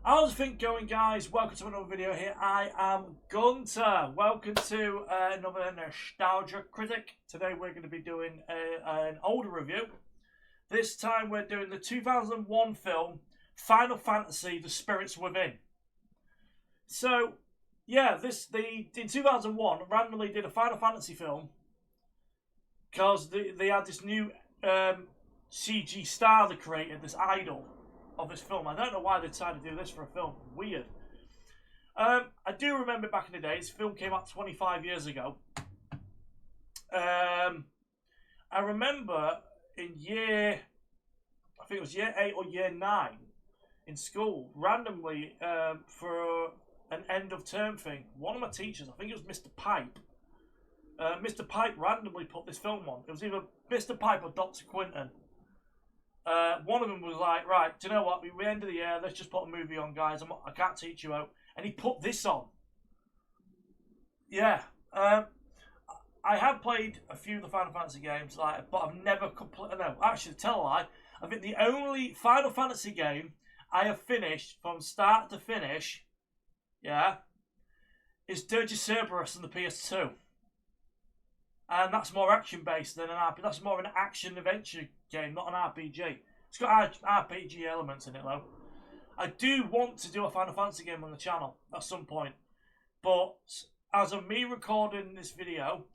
How's everything going, guys? Welcome to another video here. I am Guenter. Welcome to another Nostalgia Critic. Today we're going to be doing an older review. This time we're doing the 2001 film Final Fantasy: The Spirits Within. So, yeah, in 2001 randomly did a Final Fantasy film because they had this new CG star they created, this idol of this film. I don't know why they decided to do this for a film. Weird. I do remember back in the day, this film came out 25 years ago. I remember in I think it was year 8 or year 9 in school, randomly for an end of term thing, one of my teachers, I think it was Mr. Pipe, Mr. Pipe randomly put this film on. It was either Mr. Pipe or Dr. Quinton. One of them was like, right, do you know what, we're end of the year, let's just put a movie on, guys, I can't teach you out. And he put this on. Yeah. I have played a few of the Final Fantasy games, but I've never completely, no, actually, tell a lie, I think the only Final Fantasy game I have finished from start to finish, yeah, is Dirge Cerberus on the PS2. And that's more action-based than an RPG. That's more of an action-adventure game, not an RPG. It's got RPG elements in it, though. I do want to do a Final Fantasy game on the channel at some point. But as of me recording this video,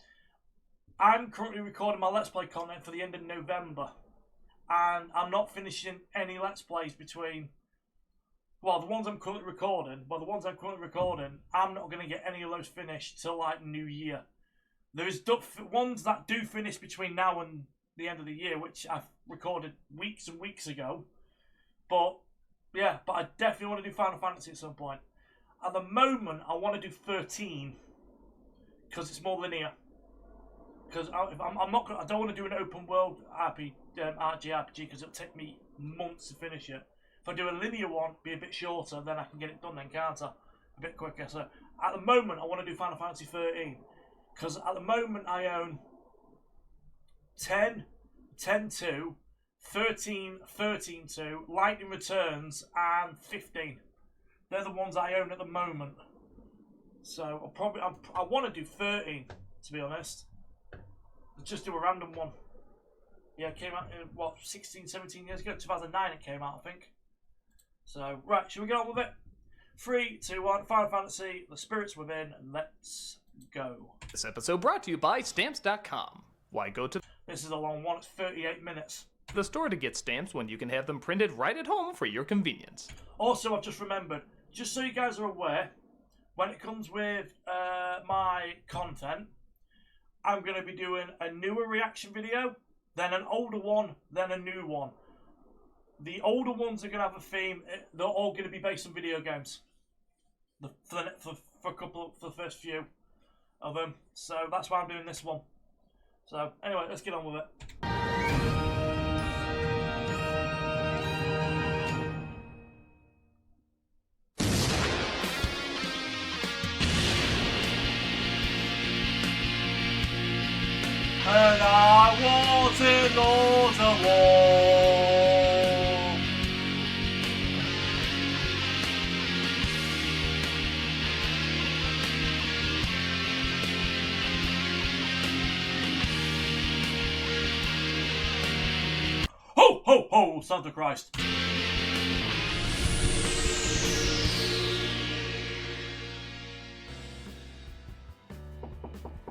I'm currently recording my Let's Play content for the end of November. And I'm not finishing any Let's Plays between... Well, the ones I'm currently recording, I'm not going to get any of those finished till, like, New Year. There's ones that do finish between now and the end of the year, which I've recorded weeks and weeks ago. But, yeah, I definitely want to do Final Fantasy at some point. At the moment, I want to do 13, because it's more linear. Because I don't want to do an open world RPG, because it'll take me months to finish it. If I do a linear one, be a bit shorter, then I can get it done then, can't I? A bit quicker. So, at the moment, I want to do Final Fantasy 13. Because at the moment I own 10, 10-2, 13, 13-2, Lightning Returns, and 15. They're the ones I own at the moment. So I want to do 13, to be honest. Just do a random one. Yeah, it came out in, 16, 17 years ago? 2009 it came out, I think. So, right, should we get on with it? 3, 2, 1, Final Fantasy, The Spirits Within, let's go. This episode brought to you by Stamps.com. Why go to... This is a long one, it's 38 minutes. ...the store to get stamps when you can have them printed right at home for your convenience. Also, I've just remembered, just so you guys are aware, when it comes with my content, I'm going to be doing a newer reaction video, then an older one, then a new one. The older ones are going to have a theme, they're all going to be based on video games. For the first few of them, so that's why I'm doing this one. So anyway, let's get on with it. And I want it all the war. Ho, ho, ho, Santa Christ.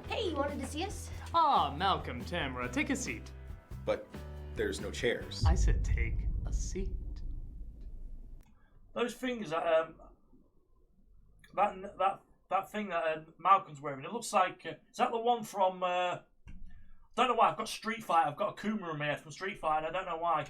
Hey, you wanted to see us? Ah, Malcolm, Tamara, take a seat. But there's no chairs. I said take a seat. Those things that that thing that Malcolm's wearing, it looks like is that the one from I don't know why I've got Street Fighter. I've got a Kuma in my head from Street Fighter. I don't know why.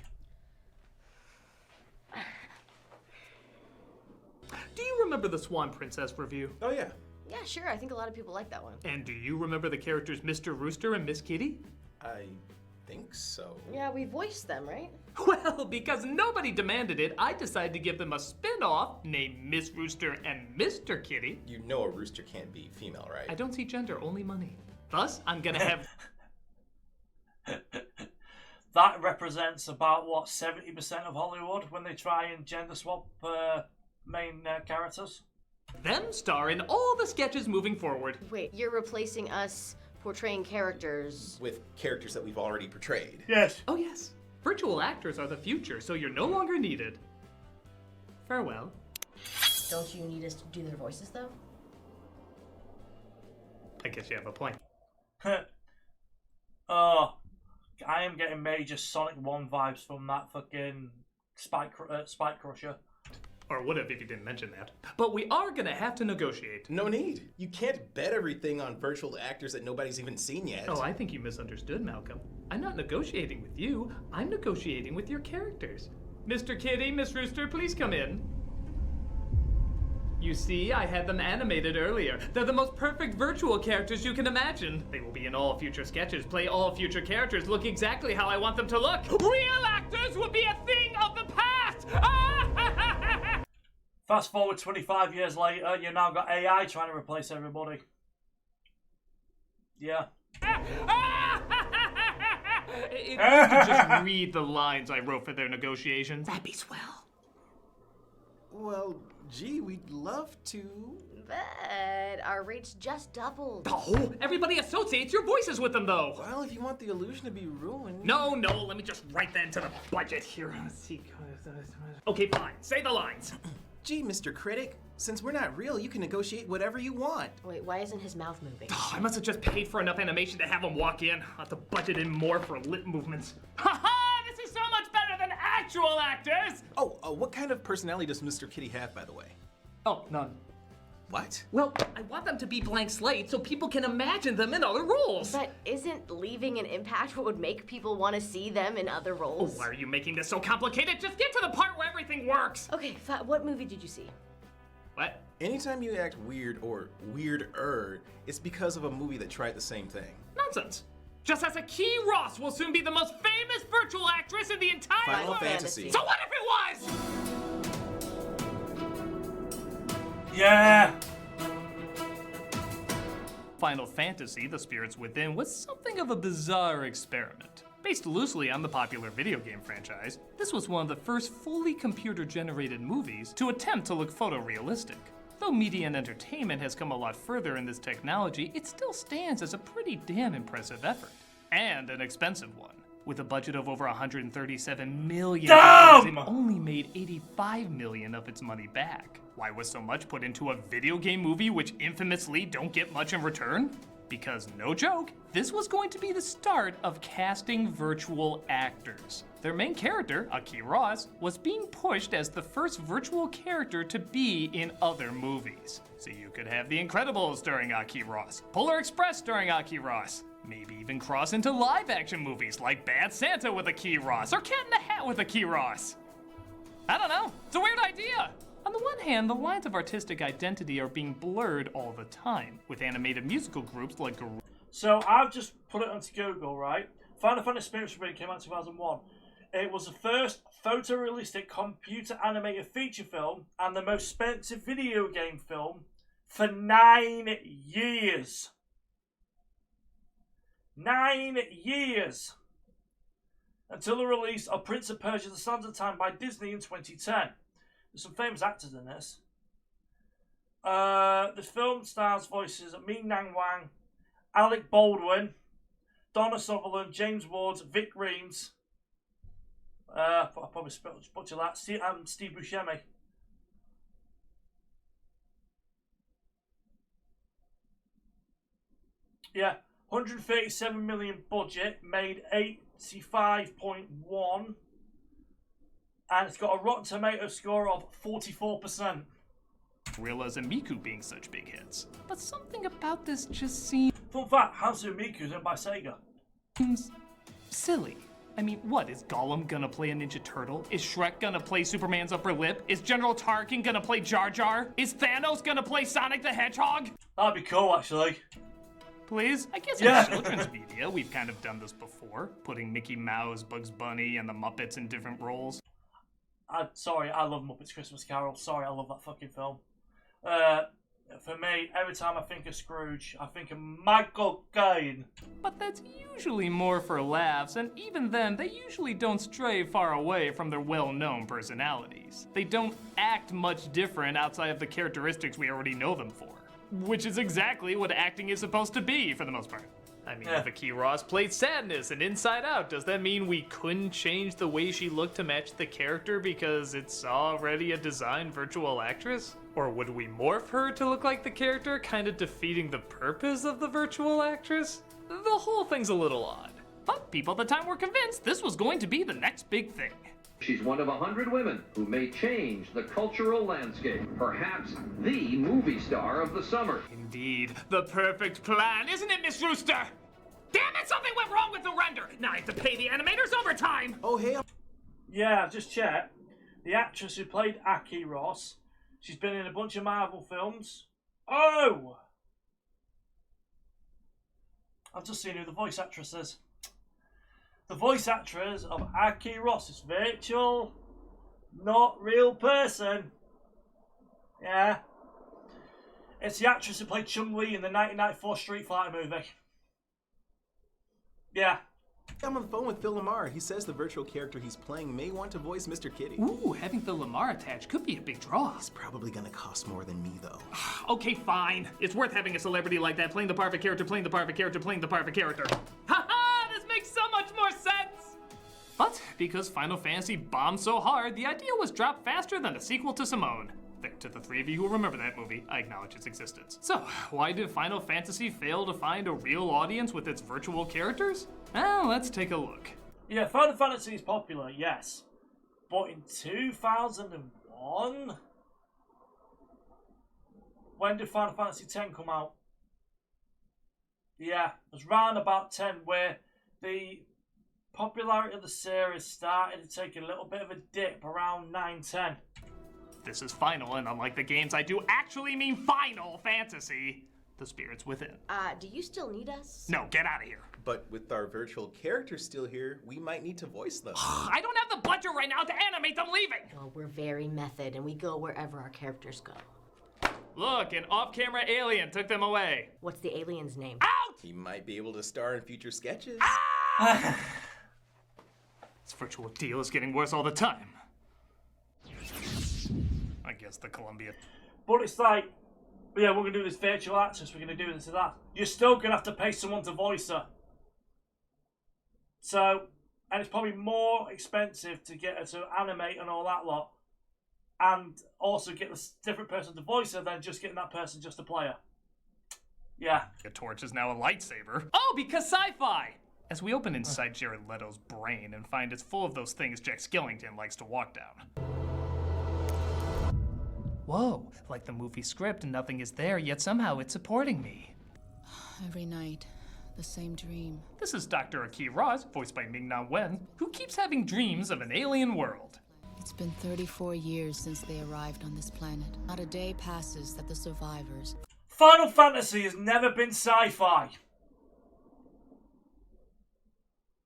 Do you remember the Swan Princess review? Oh, yeah. Yeah, sure. I think a lot of people like that one. And do you remember the characters Mr. Rooster and Miss Kitty? I think so. Yeah, we voiced them, right? Well, because nobody demanded it, I decided to give them a spin-off named Miss Rooster and Mr. Kitty. You know a rooster can't be female, right? I don't see gender, only money. Thus, I'm gonna have... That represents about, what, 70% of Hollywood when they try and gender swap main characters. Them star in all the sketches moving forward. Wait, you're replacing us portraying characters. With characters that we've already portrayed. Yes. Oh yes, virtual actors are the future, so you're no longer needed. Farewell. Don't you need us to do their voices, though? I guess you have a point. Oh, I am getting major Sonic 1 vibes from that fucking Spike Crusher. Or would have if you didn't mention that. But we are gonna have to negotiate. No need. You can't bet everything on virtual actors that nobody's even seen yet. Oh, I think you misunderstood, Malcolm. I'm not negotiating with you. I'm negotiating with your characters. Mr. Kitty, Miss Rooster, please come in. You see, I had them animated earlier. They're the most perfect virtual characters you can imagine. They will be in all future sketches, play all future characters, look exactly how I want them to look. Real actors will be a thing of the past! Fast forward 25 years later, you now got AI trying to replace everybody. Yeah. If you could just read the lines I wrote for their negotiations, that'd be swell. Well, gee, we'd love to. But our rates just doubled. Oh, everybody associates your voices with them, though. Well, if you want the illusion to be ruined. No, let me just write that into the budget here. Let's see. Okay, fine. Say the lines. Gee, Mr. Critic, since we're not real, you can negotiate whatever you want. Wait, why isn't his mouth moving? Oh, I must have just paid for enough animation to have him walk in. I'll have to budget in more for lip movements. Ha! This is so much better than actual actors! Oh, what kind of personality does Mr. Kitty have, by the way? Oh, none. What? Well, I want them to be blank slates so people can imagine them in other roles. But isn't leaving an impact what would make people want to see them in other Oh, roles? why are you making this so complicated? Just get to the part where everything works. Okay, what movie did you see? What? Anytime you act weird or weirder, it's because of a movie that tried the same thing. Nonsense. Just as Key Ross will soon be the most famous virtual actress in the entire Final world. Fantasy. So what if it was? Yeah. Final Fantasy, The Spirits Within, was something of a bizarre experiment. Based loosely on the popular video game franchise, this was one of the first fully computer-generated movies to attempt to look photorealistic. Though media and entertainment has come a lot further in this technology, it still stands as a pretty damn impressive effort. And an expensive one. With a budget of over $137 million, Damn! it only made $85 million of its money back. Why was so much put into a video game movie which infamously don't get much in return? Because, no joke, this was going to be the start of casting virtual actors. Their main character, Aki Ross, was being pushed as the first virtual character to be in other movies. So you could have The Incredibles starring Aki Ross, Polar Express starring Aki Ross, maybe even cross into live-action movies like Bad Santa with Aki Ross or Cat in the Hat with Aki Ross. I don't know, it's a weird idea. On the one hand, the lines of artistic identity are being blurred all the time, with animated musical groups like So I've just put it onto Google, right? Final Fantasy Spirits Within came out in 2001. It was the first photorealistic computer animated feature film and the most expensive video game film for 9 years. 9 years! Until the release of Prince of Persia: The Sands of Time by Disney in 2010. There's some famous actors in this. The film stars voices of Ming Nang Wang, Alec Baldwin, Donna Sutherland, James Woods, Vic Reams. I probably butcher that. Steve Buscemi. Yeah, 137 million budget, made 85.1. And it's got a Rotten Tomato score of 44%. Gorillas and Miku being such big hits. But something about this just seems Fun fact, Hansel Miku is owned by Sega. silly. I mean, what? Is Gollum gonna play a Ninja Turtle? Is Shrek gonna play Superman's upper lip? Is General Tarkin gonna play Jar Jar? Is Thanos gonna play Sonic the Hedgehog? That'd be cool, actually. Please? I guess Yeah. in children's media, we've kind of done this before, putting Mickey Mouse, Bugs Bunny, and the Muppets in different roles. Sorry, I love Muppets Christmas Carol. Sorry, I love that fucking film. for me, every time I think of Scrooge, I think of Michael Caine. But that's usually more for laughs, and even then, they usually don't stray far away from their well-known personalities. They don't act much different outside of the characteristics we already know them for. Which is exactly what acting is supposed to be, for the most part. I mean, if Aki Ross played Sadness in Inside Out, does that mean we couldn't change the way she looked to match the character because it's already a designed virtual actress? Or would we morph her to look like the character, kind of defeating the purpose of the virtual actress? The whole thing's a little odd. But people at the time were convinced this was going to be the next big thing. She's one of 100 women who may change the cultural landscape. Perhaps the movie star of the summer. Indeed, the perfect plan, isn't it, Miss Rooster? Damn it, something went wrong with the render! Now I have to pay the animators overtime! Oh, hey, Yeah, I've just checked. The actress who played Aki Ross, she's been in a bunch of Marvel films. Oh! I've just seen who the voice actress is. The voice actress of Aki Ross is virtual, not real person. Yeah. It's the actress who played Chun-Li in the 1994 Street Fighter movie. Yeah. I'm on the phone with Phil Lamar. He says the virtual character he's playing may want to voice Mr. Kitty. Ooh, having Phil Lamar attached could be a big draw. It's probably gonna cost more than me, though. Okay, fine. It's worth having a celebrity like that playing the perfect character, playing the perfect character, playing the perfect character. Ha-ha! This makes so much more sense! But because Final Fantasy bombed so hard, the idea was dropped faster than the sequel to Simone. There, to the three of you who remember that movie, I acknowledge its existence. So, why did Final Fantasy fail to find a real audience with its virtual characters? Well, let's take a look. Yeah, Final Fantasy is popular, yes. But in 2001? When did Final Fantasy X come out? Yeah, it was round about 10 where the popularity of the series started to take a little bit of a dip around 9-10. This is Final, and unlike the games, I do actually mean Final Fantasy. The spirit's within. Do you still need us? No, get out of here. But with our virtual characters still here, we might need to voice them. I don't have the budget right now to animate them leaving. Well, we're very method, and we go wherever our characters go. Look, an off-camera alien took them away. What's the alien's name? Out! He might be able to star in future sketches. This virtual deal is getting worse all the time. I guess the Columbia. But it's like, yeah, we're going to do this virtual actress, we're going to do this and that. You're still going to have to pay someone to voice her. So, and it's probably more expensive to get her to animate and all that lot. And also get a different person to voice her than just getting that person just to play her. Yeah. A torch is now a lightsaber. Oh, because sci-fi! As we open inside Jared Leto's brain and find it's full of those things Jack Skellington likes to walk down. Whoa, like the movie script, nothing is there, yet somehow it's supporting me. Every night, the same dream. This is Dr. Aki Ross, voiced by Ming-Na Wen, who keeps having dreams of an alien world. It's been 34 years since they arrived on this planet. Not a day passes that the survivors... Final Fantasy has never been sci-fi.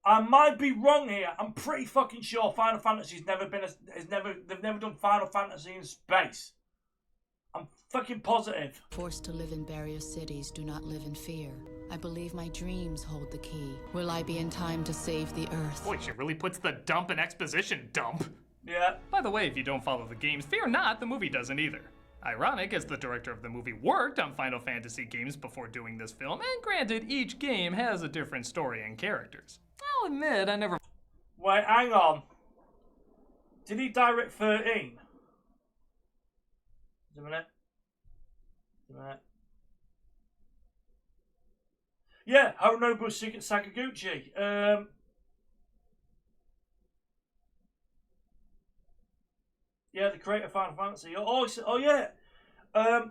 I might be wrong here. I'm pretty fucking sure Final Fantasy's never been they've never done Final Fantasy in space. I'm fucking positive. Forced to live in barrier cities do not live in fear. I believe my dreams hold the key. Will I be in time to save the Earth? Boy, she really puts the dump in exposition dump. Yeah. By the way, if you don't follow the games, fear not, the movie doesn't either. Ironic, as the director of the movie worked on Final Fantasy games before doing this film, and granted, each game has a different story and characters. I'll admit, I never... Wait, hang on. Did he direct 13? Just a minute. Yeah, Hironobu Sakaguchi. Yeah, the creator of Final Fantasy. Oh yeah.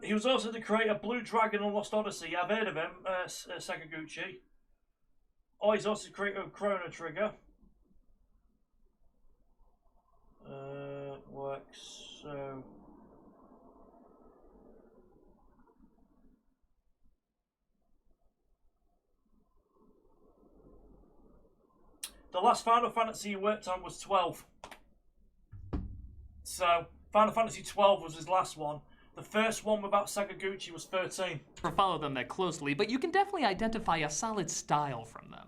He was also the creator of Blue Dragon and Lost Odyssey. I've heard of him, Sakaguchi. Oh, he's also the creator of Chrono Trigger. Works so. The last Final Fantasy he worked on was 12. So, Final Fantasy 12 was his last one. The first one without Sakaguchi was 13. Or follow them that closely, but you can definitely identify a solid style from them.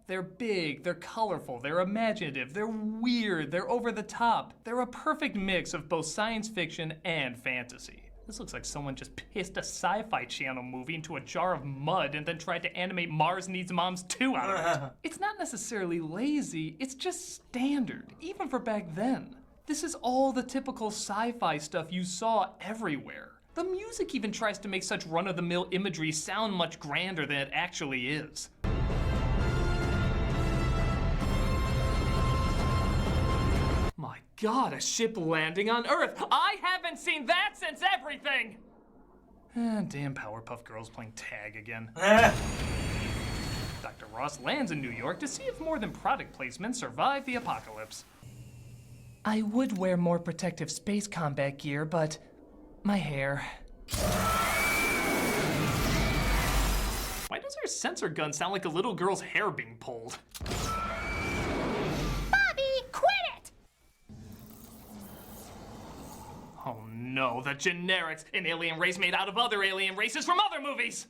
They're big, they're colorful, they're imaginative, they're weird, they're over the top. They're a perfect mix of both science fiction and fantasy. This looks like someone just pissed a sci-fi channel movie into a jar of mud and then tried to animate Mars Needs Moms 2 out of it. It's not necessarily lazy, it's just standard, even for back then. This is all the typical sci-fi stuff you saw everywhere. The music even tries to make such run-of-the-mill imagery sound much grander than it actually is. My God, a ship landing on Earth! I haven't seen that since everything! Damn Powerpuff Girls playing tag again. Dr. Ross lands in New York to see if more than product placement survive the apocalypse. I would wear more protective space combat gear, but my hair. Why does her sensor gun sound like a little girl's hair being pulled? Oh no, the generics! An alien race made out of other alien races from other movies!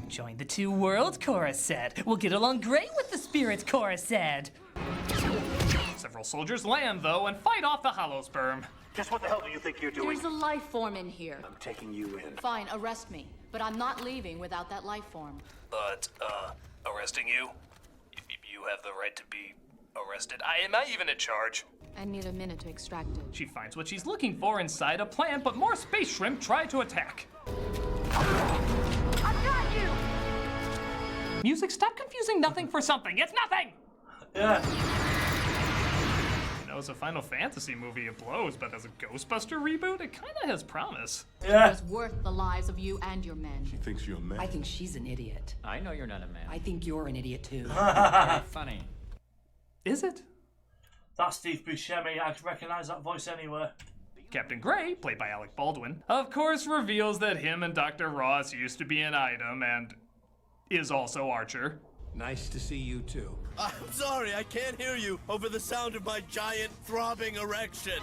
Join the Two Worlds, Cora said. We'll get along great with the spirits, Cora said. Several soldiers land, though, and fight off the holosperm. Just what the hell do you think you're doing? There's a life form in here. I'm taking you in. Fine, arrest me. But I'm not leaving without that life form. But, arresting you? You have the right to be arrested. Am I even in charge? I need a minute to extract it. She finds what she's looking for inside a plant, but more space shrimp try to attack. I've got you! Music, stop confusing nothing for something. It's nothing! Yeah. You know, as a Final Fantasy movie, it blows, but as a Ghostbuster reboot, it kind of has promise. Yeah. It's worth the lives of you and your men. She thinks you're a man. I think she's an idiot. I know you're not a man. I think you're an idiot too. Funny. Is it? That's Steve Buscemi. I recognize that voice anywhere. Captain Gray, played by Alec Baldwin, of course reveals that him and Dr. Ross used to be an item and is also Archer. Nice to see you too. I'm sorry, I can't hear you over the sound of my giant throbbing erection.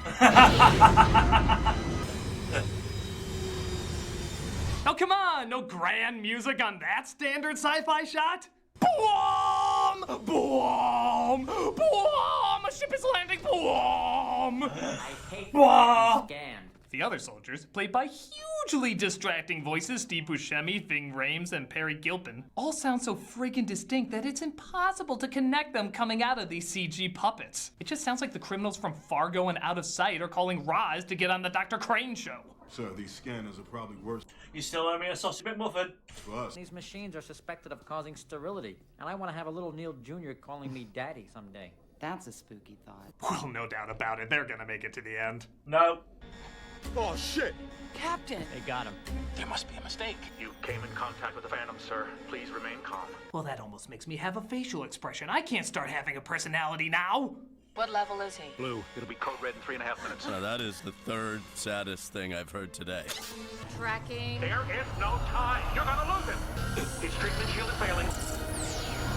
Oh, come on! No grand music on that standard sci-fi shot? Boom! Boom! Boom! A ship is landing! Boom! I hate Wah! scanned. The other soldiers, played by hugely distracting voices Steve Buscemi, Ving Rhames, and Perry Gilpin, all sound so friggin' distinct that it's impossible to connect them coming out of these CG puppets. It just sounds like the criminals from Fargo and Out of Sight are calling Roz to get on the Dr. Crane show. Sir, these scanners are probably worse You still owe me a sausage bit muffin. for us. These machines are suspected of causing sterility, and I want to have a little Neil Jr. calling me daddy someday. That's a spooky thought. Well, no doubt about it, they're gonna make it to the end. No. Oh, shit! Captain! They got him. There must be a mistake. You came in contact with the Phantom, sir. Please remain calm. Well, that almost makes me have a facial expression. I can't start having a personality now. What level is he? Blue, it'll be code red in 3.5 minutes. Now that is the third saddest thing I've heard today. Tracking. There is no time. You're gonna lose it. His treatment shield is failing.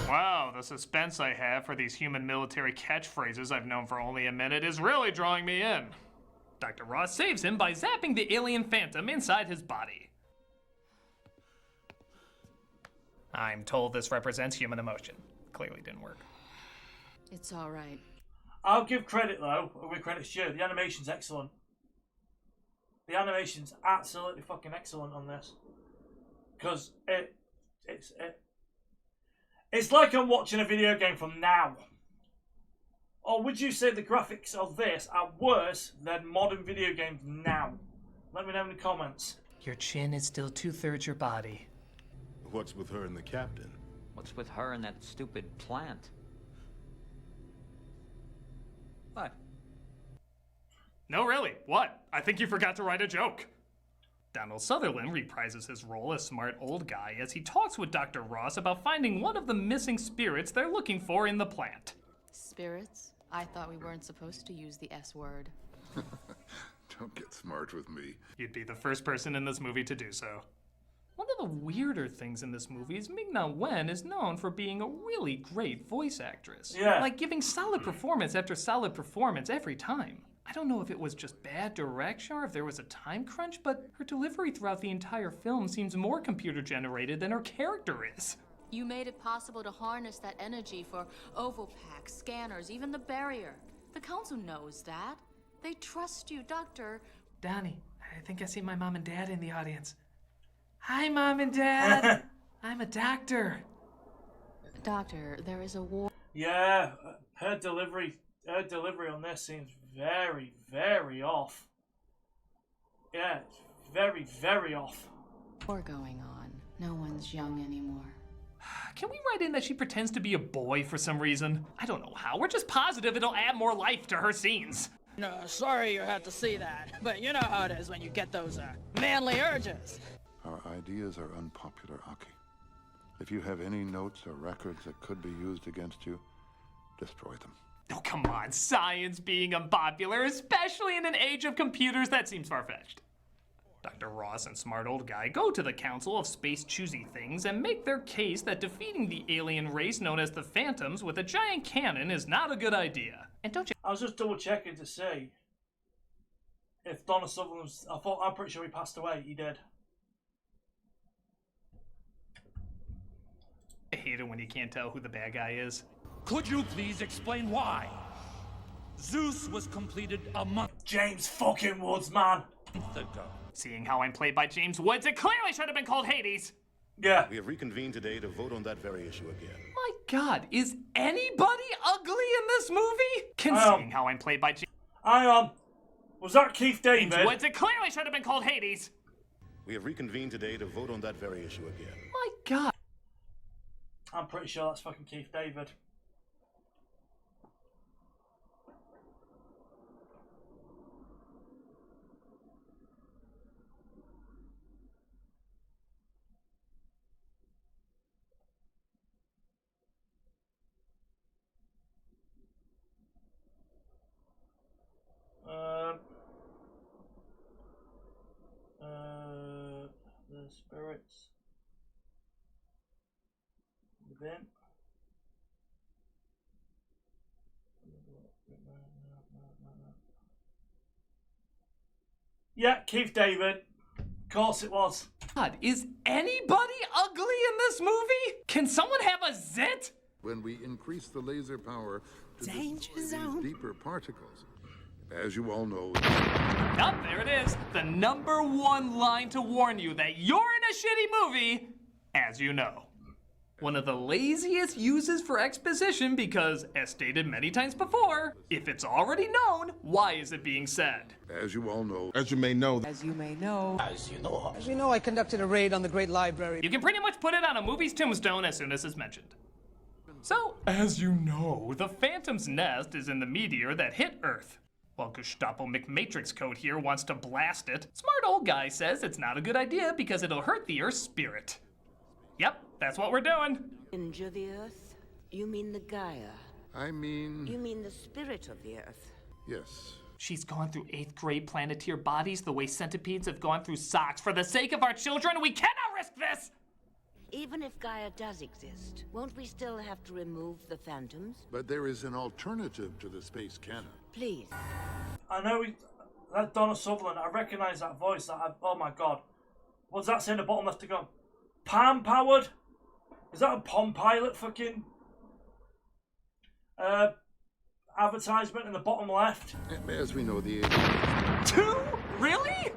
Wow, the suspense I have for these human military catchphrases I've known for only a minute is really drawing me in. Dr. Ross saves him by zapping the alien phantom inside his body. I'm told this represents human emotion. Clearly didn't work. It's all right. I'll give credit though, where credit's due. The animation's excellent. The animation's absolutely fucking excellent on this. Because it's like I'm watching a video game from now. Or would you say the graphics of this are worse than modern video games now? Let me know in the comments. Your chin is still 2/3 your body. What's with her and the captain? What's with her and that stupid plant? What? No, really, what? I think you forgot to write a joke. Donald Sutherland reprises his role as smart old guy as he talks with Dr. Ross about finding one of the missing spirits they're looking for in the plant. Spirits? I thought we weren't supposed to use the S word. Don't get smart with me. You'd be the first person in this movie to do so. One of the weirder things in this movie is Ming-Na Wen is known for being a really great voice actress. Yeah. Like giving solid performance after solid performance every time. I don't know if it was just bad direction or if there was a time crunch, but her delivery throughout the entire film seems more computer-generated than her character is. You made it possible to harness that energy for overpacks, scanners, even the barrier. The council knows that. They trust you, Doctor. Donnie, I think I see my mom and dad in the audience. Hi, Mom and Dad. I'm a doctor. Doctor, there is a war. Yeah, her delivery on this seems very, very off. Yeah, it's very, very off. War going on. No one's young anymore. Can we write in that she pretends to be a boy for some reason? I don't know how. We're just positive it'll add more life to her scenes. No, sorry you had to see that, but you know how it is when you get those manly urges. Our ideas are unpopular, Aki. If you have any notes or records that could be used against you, destroy them. Oh, come on. Science being unpopular, especially in an age of computers, that seems far-fetched. Dr. Ross and Smart Old Guy go to the Council of Space Choosy Things and make their case that defeating the alien race known as the Phantoms with a giant cannon is not a good idea. And don't you... I was just double-checking to see if Donna Sutherland's... I'm pretty sure he passed away. He did. I hate it when you can't tell who the bad guy is. Could you please explain why? Zeus was completed a month James fucking Woods, man. ago. Seeing how I'm played by James Woods, it clearly should have been called Hades. Yeah. We have reconvened today to vote on that very issue again. My God, is anybody ugly in this movie? Seeing how I'm played by James... Hang on. Was that Keith David? James Woods, it clearly should have been called Hades. We have reconvened today to vote on that very issue again. My God. I'm pretty sure that's fucking Keith David. The spirits within. Yeah, Keith David. Of course it was. God, is anybody ugly in this movie? Can someone have a zit? When we increase the laser power to Danger destroy zone. these deeper particles, as you all know... Yup, there it is. The #1 line to warn you that you're in a shitty movie, as you know. One of the laziest uses for exposition because, as stated many times before, if it's already known, why is it being said? As you all know... As you may know... As you may know. As you know... As you know, I conducted a raid on the Great Library. You can pretty much put it on a movie's tombstone as soon as it's mentioned. So, as you know, the Phantom's nest is in the meteor that hit Earth. While Gestapo McMatrix Code here wants to blast it, Smart Old Guy says it's not a good idea because it'll hurt the Earth's spirit. Yep, that's what we're doing. Injure the Earth? You mean the Gaia? I mean... You mean the spirit of the Earth? Yes. She's gone through 8th grade planeteer bodies the way centipedes have gone through socks. For the sake of our children, we cannot risk this! Even if Gaia does exist, won't we still have to remove the Phantoms? But there is an alternative to the space cannon. Please. I know that Donna Sutherland. I recognise that voice. Oh my God. What's that saying? The bottom left to go. Palm powered? Is that a Palm Pilot fucking advertisement in the bottom left? As we know, the... 2? Really?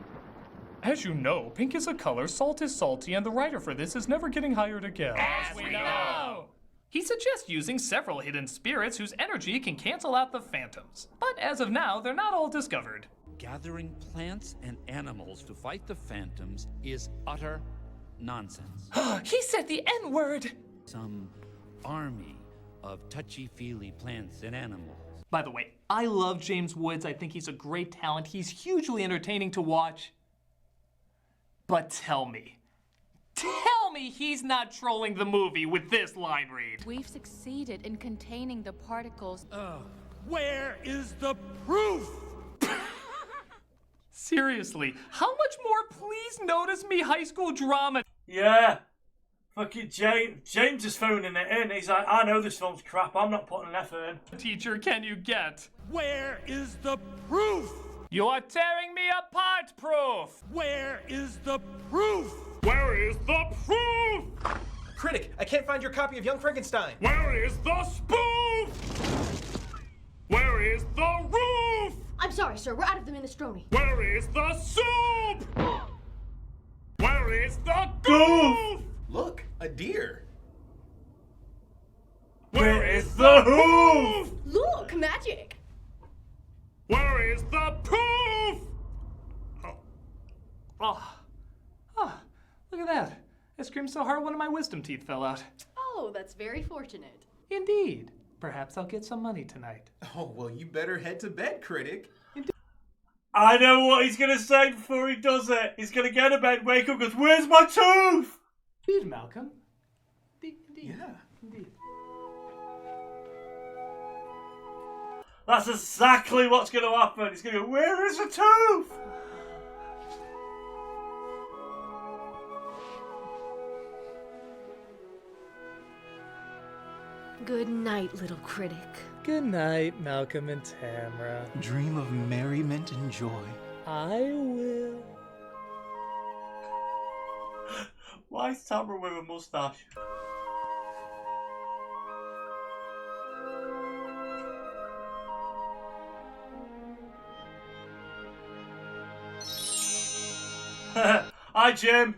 As you know, pink is a color, salt is salty, and the writer for this is never getting hired again. As we know! He suggests using several hidden spirits whose energy can cancel out the Phantoms. But as of now, they're not all discovered. Gathering plants and animals to fight the Phantoms is utter nonsense. He said the N-word! Some army of touchy-feely plants and animals. By the way, I love James Woods. I think he's a great talent. He's hugely entertaining to watch. But tell me he's not trolling the movie with this line read. We've succeeded in containing the particles. Where is the proof? Seriously, how much more Please Notice Me high school drama? Yeah. Fucking James is phoning it in. He's like, I know this film's crap. I'm not putting an effort in. Teacher, can you get? Where is the proof? You are tearing me apart, Proof! Where is the proof? Where is the proof? Critic, I can't find your copy of Young Frankenstein. Where is the spoof? Where is the roof? I'm sorry, sir. We're out of the minestrone. Where is the soup? Where is the goof? Look, a deer. Where is the hoof? Look, magic. Where is the proof? Oh, look at that. I screamed so hard one of my wisdom teeth fell out. Oh, that's very fortunate. Indeed. Perhaps I'll get some money tonight. Oh, well, you better head to bed, Critic. I know what he's going to say before he does it. He's going to get to bed, wake up, goes, where's my tooth? Indeed, Malcolm. Indeed. Yeah. Indeed. That's exactly what's going to happen. He's going to go, where is the tooth? Good night, little critic. Good night, Malcolm and Tamara. Dream of merriment and joy. I will. Why is Tamara wearing a moustache? Hi, Jim.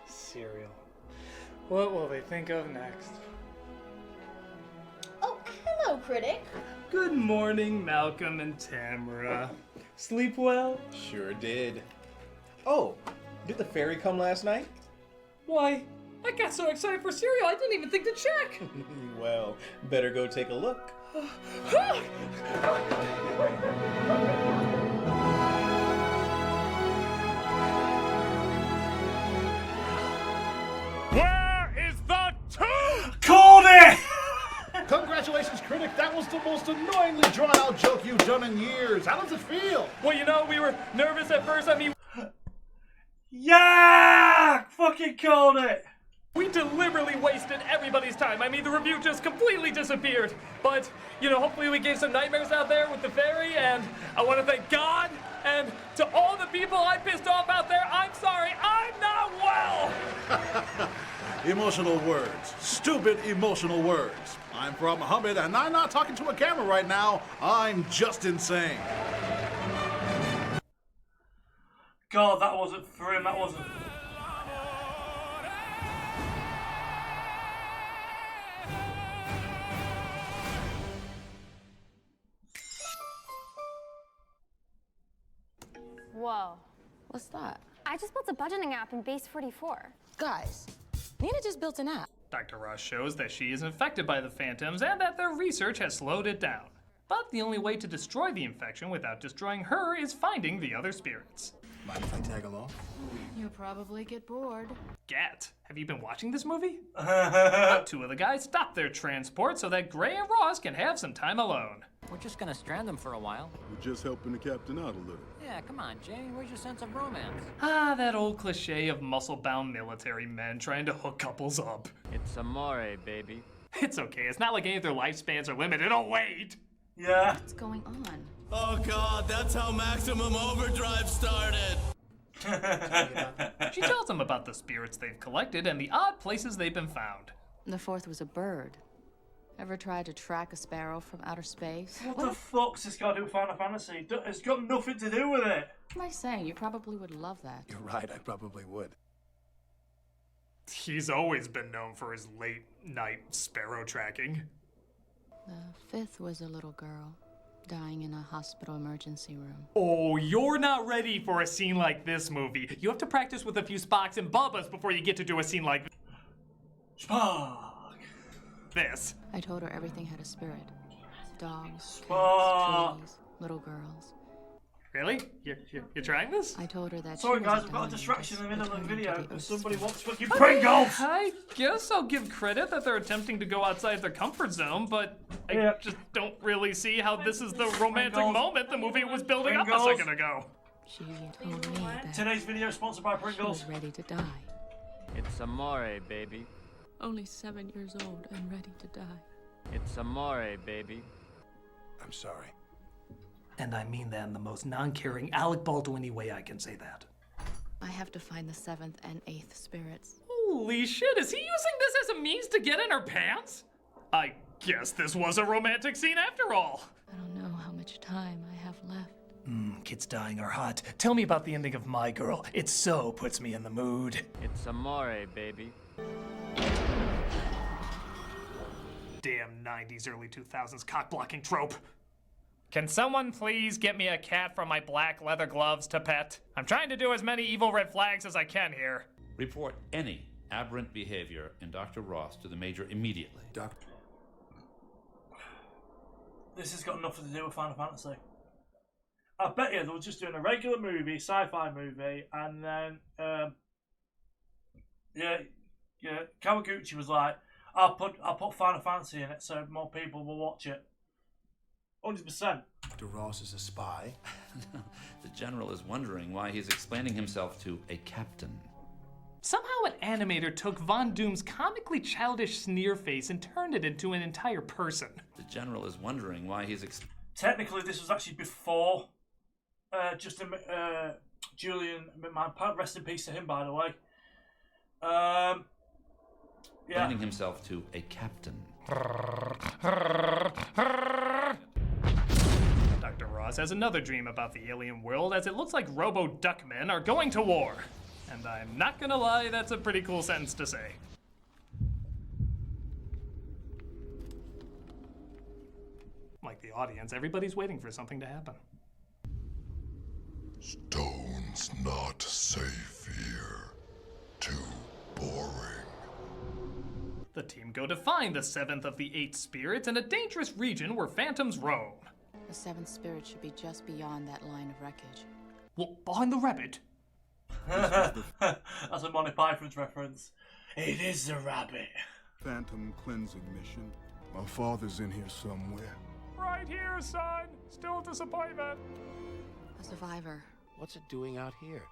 Cereal. What will they think of next? Oh, hello, critic. Good morning, Malcolm and Tamara. Sleep well? Sure did. Oh, did the fairy come last night? Why, I got so excited for cereal I didn't even think to check. Well, better go take a look. Where is the tooth? Called it! Congratulations, Critic. That was the most annoyingly drawn-out joke you've done in years. How does it feel? Well, you know, we were nervous at first. I mean... Yeah! Fucking called it! We deliberately wasted everybody's time. I mean, the review just completely disappeared. But, you know, hopefully we gave some nightmares out there with the fairy, and I want to thank God, and to all the people I pissed off out there, I'm sorry, I'm not well! Emotional words. Stupid emotional words. I'm Farad Muhammad, and I'm not talking to a camera right now. I'm just insane. God, that wasn't for him, that wasn't... Whoa. What's that? I just built a budgeting app in Base 44. Guys, Nina just built an app. Dr. Ross shows that she is infected by the phantoms and that their research has slowed it down. But the only way to destroy the infection without destroying her is finding the other spirits. Mind if I tag along? You'll probably get bored. Gat, have you been watching this movie? But two of the guys stop their transport so that Gray and Ross can have some time alone. We're just gonna strand them for a while. We're just helping the captain out a little. Yeah, come on, Jay. Where's your sense of romance? Ah, that old cliche of muscle-bound military men trying to hook couples up. It's amore, baby. It's okay. It's not like any of their lifespans are limited. Oh, wait! Yeah. What's going on? Oh God, that's how Maximum Overdrive started. She tells them about the spirits they've collected and the odd places they've been found. The fourth was a bird. Ever tried to track a sparrow from outer space? What the fuck's this got to do with Final Fantasy? It's got nothing to do with it. What am I saying? You probably would love that. You're right, I probably would. He's always been known for his late-night sparrow tracking. The fifth was a little girl. dying in a hospital emergency room. Oh, you're not ready for a scene like this, movie. You have to practice with a few Spocks and Bubbas before you get to do a scene like this. I told her everything had a spirit. Dogs, Spock. cats, trees, little girls. Really? You're trying this? I told her that Sorry she guys, wasn't I've got a dying, distraction in the just middle of the returning video to the because Earth's somebody surface. wants fucking Pringles! I guess I'll give credit that they're attempting to go outside their comfort zone, but I just don't really see how this is the romantic moment the movie was building up a second ago. She told me that Today's video is sponsored by Pringles. she was ready to die. It's amore, baby. Only 7 years old and ready to die. It's amore, baby. I'm sorry. And I mean that in the most non-caring Alec Baldwin-y way I can say that. I have to find the 7th and 8th spirits. Holy shit, is he using this as a means to get in her pants? I guess this was a romantic scene after all. I don't know how much time I have left. Kids dying are hot. Tell me about the ending of My Girl. It so puts me in the mood. It's amore, baby. Damn 90s, early 2000s cock-blocking trope. Can someone please get me a cat from my black leather gloves to pet? I'm trying to do as many evil red flags as I can here. Report any aberrant behavior in Dr. Ross to the Major immediately. This has got nothing to do with Final Fantasy. I bet you they were just doing a regular movie, sci-fi movie, and then Kawaguchi was like, I'll put Final Fantasy in it so more people will watch it. 100%. Dr. Ross is a spy. The General is wondering why he's explaining himself to a captain. Somehow an animator took Von Doom's comically childish sneer face and turned it into an entire person. The General is wondering why he's Technically, this was actually before Julian McMahon. Rest in peace to him, by the way. explaining himself to a captain. Dr. Ross has another dream about the alien world, as it looks like Robo-Duckmen are going to war. And I'm not gonna lie, that's a pretty cool sentence to say. Like the audience, everybody's waiting for something to happen. Stone's not safe here. Too boring. The team go to find the 7th of the 8 spirits in a dangerous region where phantoms roam. The 7th spirit should be just beyond that line of wreckage. Well, behind the rabbit. That's a Monty Python's reference. It is the rabbit. Phantom cleansing mission. My father's in here somewhere. Right here, son. Still a disappointment. A survivor. What's it doing out here?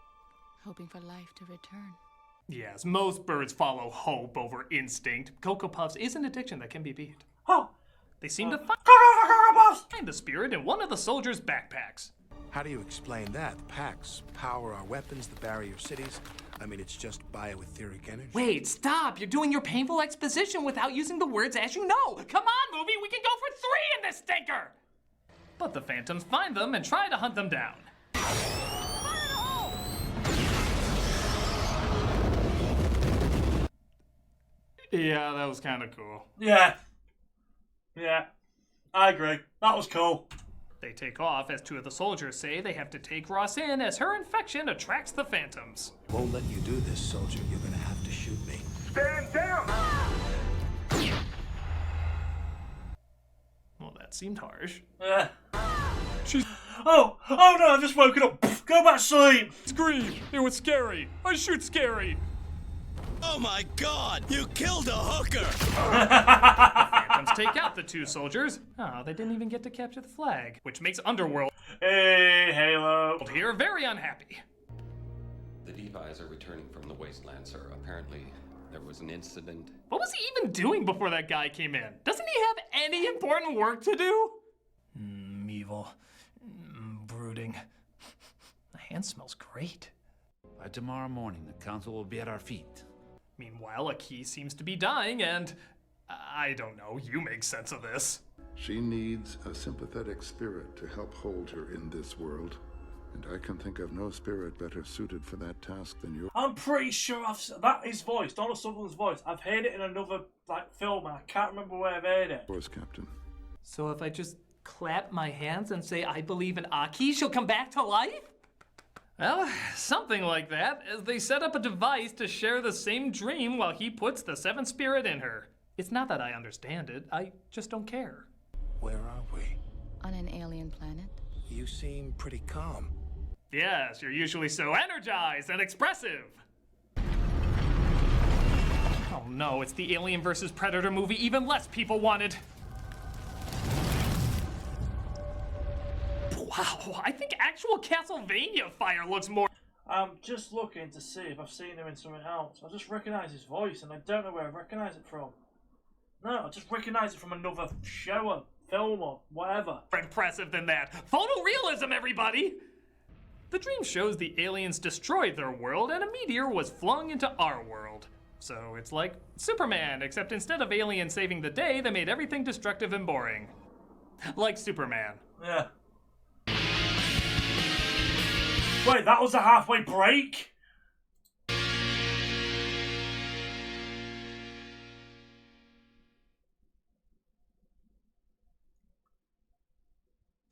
Hoping for life to return. Yes, most birds follow hope over instinct. Cocoa Puffs is an addiction that can be beat. Oh. They seem to find the spirit in one of the soldiers' backpacks. How do you explain that? The packs power our weapons, the barrier cities. I mean, it's just bioetheric energy. Wait, stop! You're doing your painful exposition without using the words as you know! Come on, movie, we can go for 3 in this stinker! But the phantoms find them and try to hunt them down. Yeah, that was kind of cool. Yeah, I agree. That was cool. They take off as 2 of the soldiers say they have to take Ross in as her infection attracts the phantoms. Won't let you do this, soldier. You're gonna have to shoot me. Stand down! Well, that seemed harsh. Yeah. She's... Oh no, I've just woken up. Go back to sleep. Scream! It was scary. I shoot scary. Oh my god! You killed a hooker! The phantoms take out the 2 soldiers. Oh, they didn't even get to capture the flag, which makes Underworld Hey, Halo. here very unhappy. The Levi's are returning from the wasteland, sir. Apparently, there was an incident. What was he even doing before that guy came in? Doesn't he have any important work to do? Evil. Brooding. The hand smells great. By tomorrow morning, the council will be at our feet. Meanwhile, Aki seems to be dying, and I don't know, you make sense of this. She needs a sympathetic spirit to help hold her in this world. And I can think of no spirit better suited for that task than you. I'm pretty sure that is voice, Donald Sutherland's voice. I've heard it in another film, and I can't remember where I've heard it. Of course, Captain. So if I just clap my hands and say I believe in Aki, she'll come back to life? Well, something like that, as they set up a device to share the same dream while he puts the seventh spirit in her. It's not that I understand it, I just don't care. Where are we? On an alien planet. You seem pretty calm. Yes, you're usually so energized and expressive. Oh no, it's the Alien vs. Predator movie even less people wanted. Wow, I think actual Castlevania fire looks more... I'm just looking to see if I've seen him in something else. I just recognise his voice and I don't know where I recognise it from. No, I just recognise it from another show or film or whatever. More impressive than that. Photorealism, everybody! The dream shows the aliens destroyed their world and a meteor was flung into our world. So it's like Superman, except instead of aliens saving the day, they made everything destructive and boring. Like Superman. Yeah. Wait, that was a halfway break?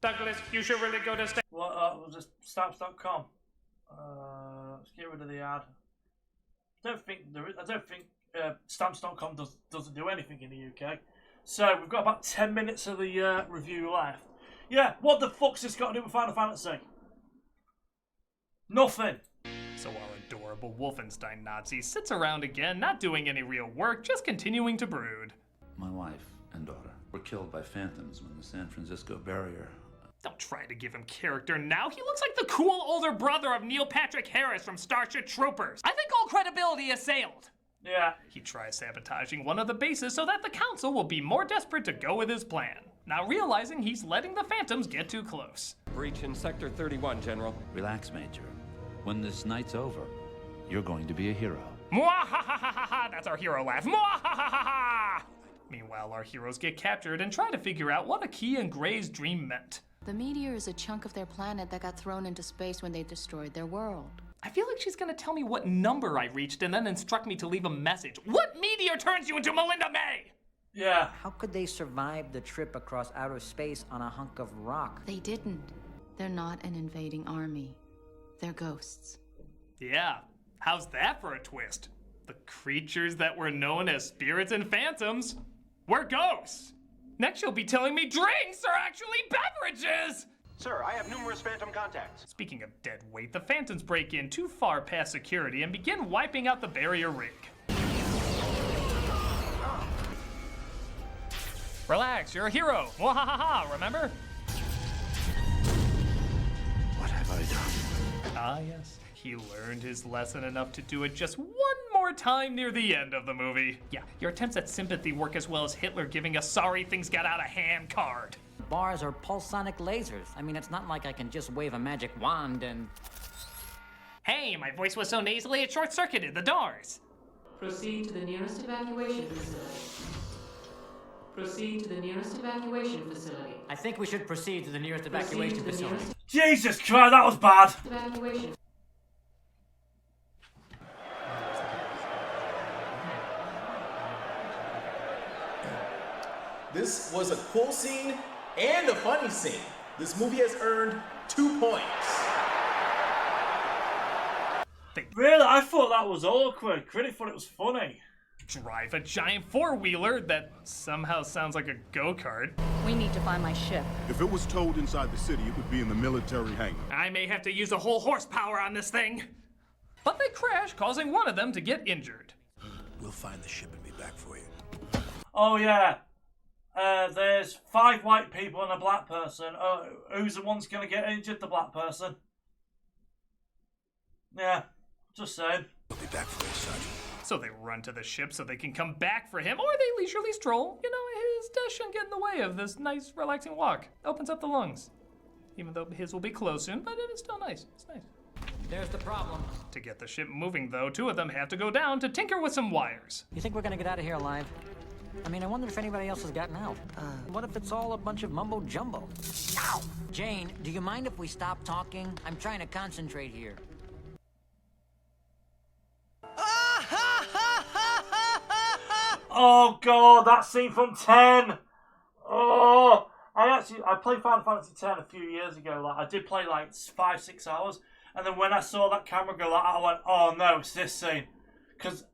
Douglas, you should really go to What was it? Stamps.com. Let's get rid of the ad. I don't think Stamps.com doesn't do anything in the UK. So we've got about 10 minutes of the review left. Yeah, what the fuck's this got to do with Final Fantasy? Nothing. So our adorable Wolfenstein Nazi sits around again, not doing any real work, just continuing to brood. My wife and daughter were killed by phantoms when the San Francisco barrier... Don't try to give him character now. He looks like the cool older brother of Neil Patrick Harris from Starship Troopers. I think all credibility assailed. Yeah. He tries sabotaging one of the bases so that the council will be more desperate to go with his plan. Now realizing he's letting the phantoms get too close. Breach in Sector 31, General. Relax, Major. When this night's over, you're going to be a hero. Mwahahaha! That's our hero laugh. Mwahahaha! Meanwhile, our heroes get captured and try to figure out what Aki and Gray's dream meant. The meteor is a chunk of their planet that got thrown into space when they destroyed their world. I feel like she's gonna tell me what number I reached and then instruct me to leave a message. What meteor turns you into Melinda May? Yeah. How could they survive the trip across outer space on a hunk of rock? They didn't. They're not an invading army. They're ghosts. Yeah, how's that for a twist? The creatures that were known as spirits and phantoms were ghosts. Next you'll be telling me drinks are actually beverages! Sir, I have numerous phantom contacts. Speaking of dead weight, the phantoms break in too far past security and begin wiping out the barrier rig. Relax, you're a hero. Wahahaha, remember? What have I done? Ah, yes. He learned his lesson enough to do it just one more time near the end of the movie. Yeah, your attempts at sympathy work as well as Hitler giving a sorry things got out of hand card. Bars are pulsonic lasers. I mean, it's not like I can just wave a magic wand and... Hey, my voice was so nasally it short-circuited the doors. Proceed to the nearest evacuation facility. Proceed to the nearest evacuation facility. I think we should proceed to the nearest evacuation facility. Jesus Christ, that was bad. Evacuation. This was a cool scene and a funny scene. This movie has earned 2 points. Really? I thought that was awkward. Critic thought it was funny. Drive a giant four-wheeler that somehow sounds like a go-kart. We need to find my ship. If it was towed inside the city, it would be in the military hangar. I may have to use a whole horsepower on this thing. But they crash, causing one of them to get injured. We'll find the ship and be back for you. Oh, yeah. There's 5 white people and a black person. Who's the one's going to get injured? The black person. Yeah, just saying. We'll be back for you, Sergeant. So they run to the ship so they can come back for him, or they leisurely stroll. You know, his death shouldn't get in the way of this nice, relaxing walk. Opens up the lungs. Even though his will be closed soon, but it is still nice. It's nice. There's the problem. To get the ship moving, though, 2 of them have to go down to tinker with some wires. You think we're gonna get out of here alive? I mean, I wonder if anybody else has gotten out. What if it's all a bunch of mumbo-jumbo? Ow! Jane, do you mind if we stop talking? I'm trying to concentrate here. Oh, God, that scene from 10. Oh, I I played Final Fantasy X a few years ago. Like I did play like 5-6 hours, and then when I saw that camera go, like, I went, "Oh no, it's this scene," because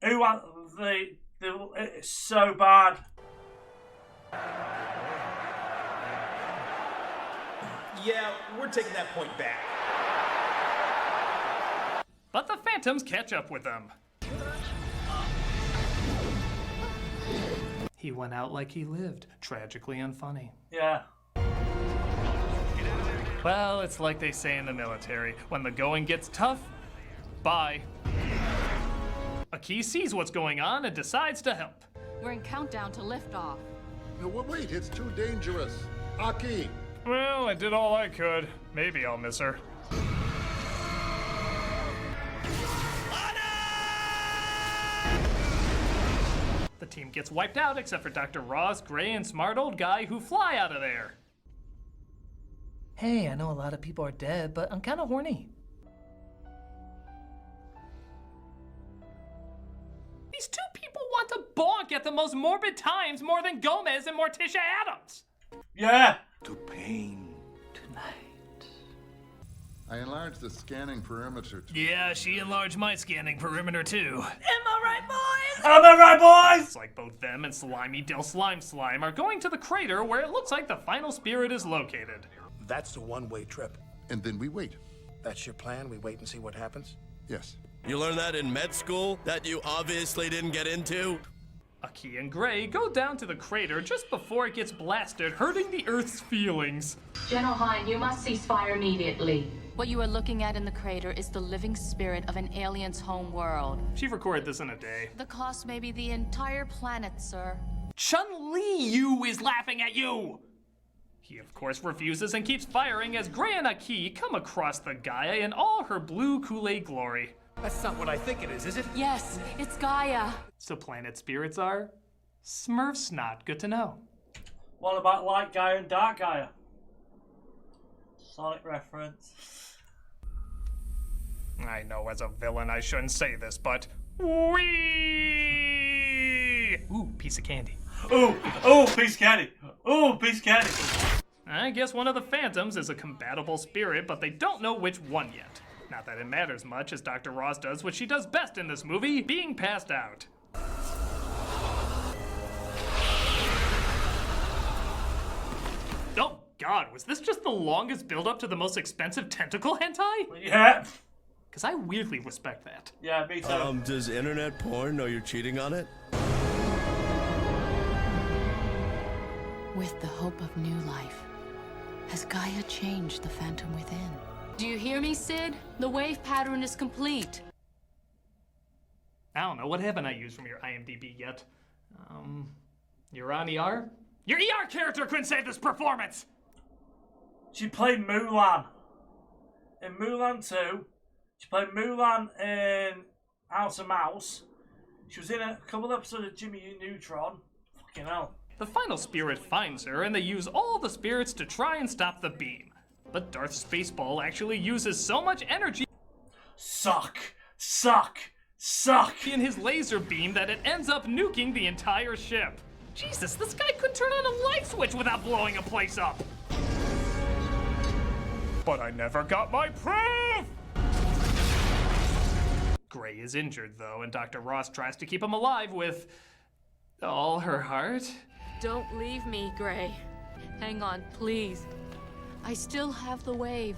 it's so bad. Yeah, we're taking that point back. But the Phantoms catch up with them. He went out like he lived, tragically unfunny. Yeah. Well, it's like they say in the military, when the going gets tough, bye. Aki sees what's going on and decides to help. We're in countdown to liftoff. No, wait, it's too dangerous. Aki! Well, I did all I could. Maybe I'll miss her. The team gets wiped out except for Dr. Ross, Gray, and smart old guy who fly out of there. Hey, I know a lot of people are dead, but I'm kind of horny. These two people want to bonk at the most morbid times more than Gomez and Morticia Adams. Yeah. To pain tonight. I enlarged the scanning perimeter. Yeah, she enlarged my scanning perimeter too. Am I right, boys? It's like both them and Slimy Del Slime are going to the crater where it looks like the final spirit is located. That's the one-way trip. And then we wait. That's your plan? We wait and see what happens? Yes. You learned that in med school that you obviously didn't get into? Aki and Gray go down to the crater just before it gets blasted, hurting the Earth's feelings. General Hine, you must cease fire immediately. What you are looking at in the crater is the living spirit of an alien's home world. She recorded this in a day. The cost may be the entire planet, sir. Chun-Li Yu is laughing at you! He of course refuses and keeps firing as Gray and Aki come across the Gaia in all her blue Kool-Aid glory. That's not what I think it is it? Yes, it's Gaia. So planet spirits are Smurf snot. Good to know. What about Light Gaia and Dark Gaia? Sonic reference. I know as a villain I shouldn't say this, but wee! Ooh, piece of candy. Ooh, piece of candy. Ooh, piece of candy. I guess one of the Phantoms is a compatible spirit, but they don't know which one yet. Not that it matters much, as Dr. Ross does what she does best in this movie, being passed out. Oh god, was this just the longest build-up to the most expensive tentacle hentai? Yeah. Because I weirdly respect that. Yeah, me too. Does internet porn know you're cheating on it? With the hope of new life, has Gaia changed the phantom within? Do you hear me, Sid? The wave pattern is complete. I don't know, what haven't I used from your IMDb yet? You're on ER? Your ER character couldn't save this performance! She played Mulan. In Mulan 2. She played Mulan in House of Mouse. She was in a couple episodes of Jimmy Neutron. Fucking hell. The final spirit finds her, and they use all the spirits to try and stop the beam. But Darth Spaceball actually uses so much energy Suck in his laser beam that it ends up nuking the entire ship. Jesus, this guy could turn on a light switch without blowing a place up. But I never got my proof! Gray is injured, though, and Dr. Ross tries to keep him alive with all her heart. Don't leave me, Gray. Hang on, please. I still have the wave.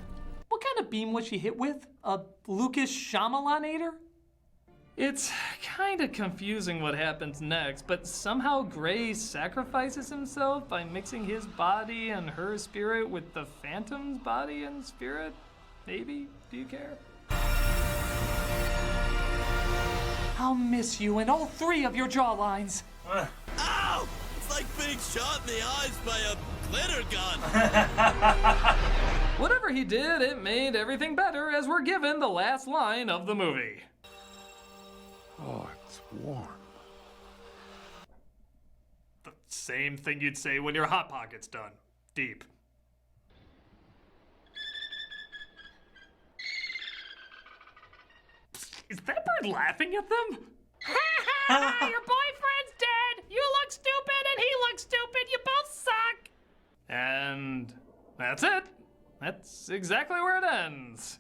What kind of beam was she hit with? A Lucas Shyamalanator? It's kinda confusing what happens next, but somehow Gray sacrifices himself by mixing his body and her spirit with the Phantom's body and spirit? Maybe? Do you care? I'll miss you in all three of your jawlines. Ow! It's like being shot in the eyes by a glitter gun. Whatever he did, it made everything better as we're given the last line of the movie. Oh, it's warm. The same thing you'd say when your Hot Pocket's done. Deep. Is that bird laughing at them? Your boyfriend's dead! You look stupid and he looks stupid! You both suck! And that's it. That's exactly where it ends.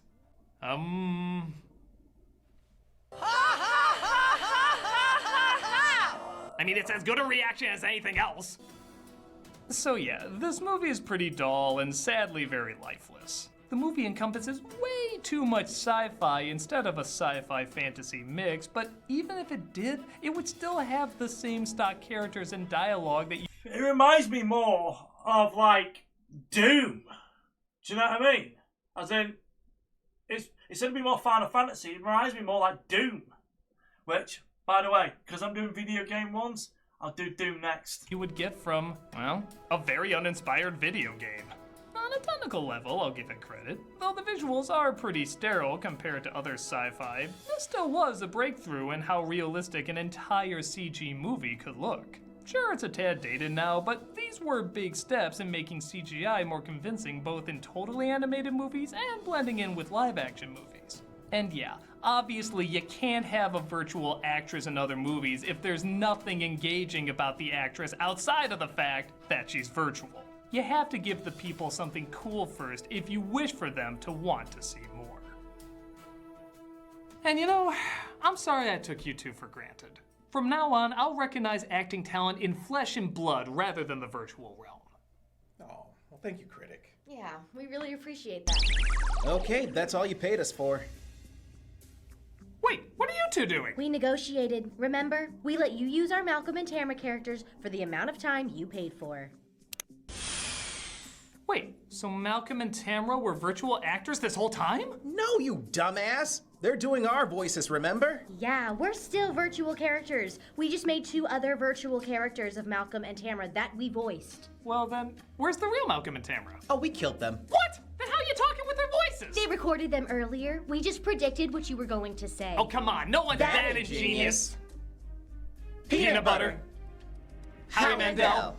I mean, it's as good a reaction as anything else. So yeah, this movie is pretty dull and sadly very lifeless. The movie encompasses way too much sci-fi instead of a sci-fi fantasy mix, but even if it did, it would still have the same stock characters and dialogue that you... It reminds me more of, like, Doom. Do you know what I mean? As in, instead of being more Final Fantasy, it reminds me more like Doom. Which, by the way, because I'm doing video game ones, I'll do Doom next. You would get from, well, a very uninspired video game. On a technical level, I'll give it credit. Though the visuals are pretty sterile compared to other sci-fi, this still was a breakthrough in how realistic an entire CG movie could look. Sure, it's a tad dated now, but these were big steps in making CGI more convincing both in totally animated movies and blending in with live-action movies. And yeah, obviously you can't have a virtual actress in other movies if there's nothing engaging about the actress outside of the fact that she's virtual. You have to give the people something cool first if you wish for them to want to see more. And you know, I'm sorry I took you two for granted. From now on, I'll recognize acting talent in flesh and blood rather than the virtual realm. Oh, well, thank you, Critic. Yeah, we really appreciate that. Okay, that's all you paid us for. Wait, what are you two doing? We negotiated, remember? We let you use our Malcolm and Tamara characters for the amount of time you paid for. Wait, so Malcolm and Tamara were virtual actors this whole time? No, you dumbass! They're doing our voices, remember? Yeah, we're still virtual characters. We just made 2 other virtual characters of Malcolm and Tamara that we voiced. Well then, where's the real Malcolm and Tamara? Oh, we killed them. What? Then how are you talking with their voices? They recorded them earlier. We just predicted what you were going to say. Oh, come on, no one's that ingenious. Peanut butter. Harry Mandel.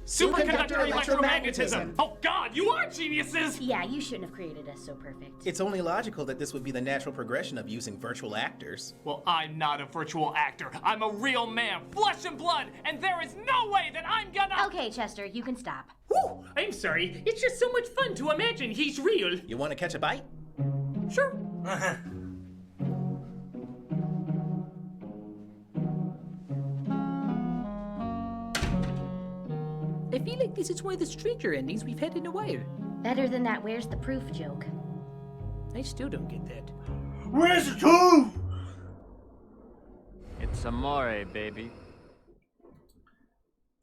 Superconductor electromagnetism. Oh God, you are geniuses! Yeah, you shouldn't have created us so perfect. It's only logical that this would be the natural progression of using virtual actors. Well, I'm not a virtual actor. I'm a real man, flesh and blood, and there is no way that I'm gonna... Okay, Chester, you can stop. Whew, I'm sorry. It's just so much fun to imagine he's real. You want to catch a bite? Sure. I feel like this is one of the stranger endings we've had in a while. Better than that where's the proof joke. I still don't get that. Where's the proof? It's amore, baby.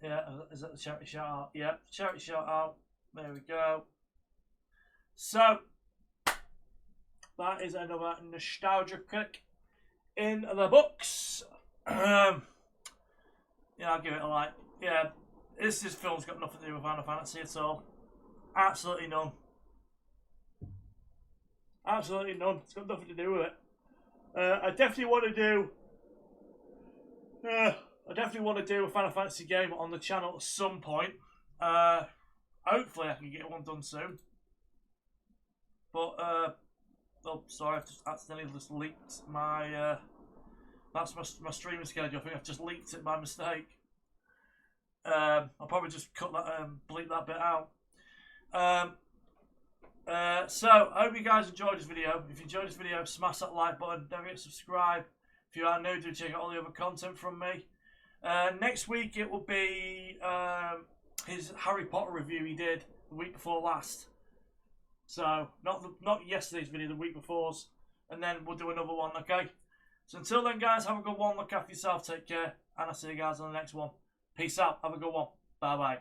Yeah, is that the charity shout out? Yeah, charity shout out. There we go. So, that is another Nostalgia Critic in the books. Yeah, I'll give it a like. Yeah. This film's got nothing to do with Final Fantasy at all. Absolutely none. Absolutely none. It's got nothing to do with it. I definitely want to do. I definitely want to do a Final Fantasy game on the channel at some point. Hopefully, I can get one done soon. But oh, sorry, I've just accidentally just leaked my. That's my streaming schedule. I think I've just leaked it by mistake. I'll probably just cut that, bleep that bit out. So, I hope you guys enjoyed this video. If you enjoyed this video, smash that like button. Don't forget to subscribe. If you are new, do check out all the other content from me. Next week, it will be his Harry Potter review he did the week before last. So, not yesterday's video, the week before's. And then we'll do another one, okay? So, until then, guys, have a good one. Look after yourself. Take care. And I'll see you guys on the next one. Peace out. Have a good one. Bye-bye.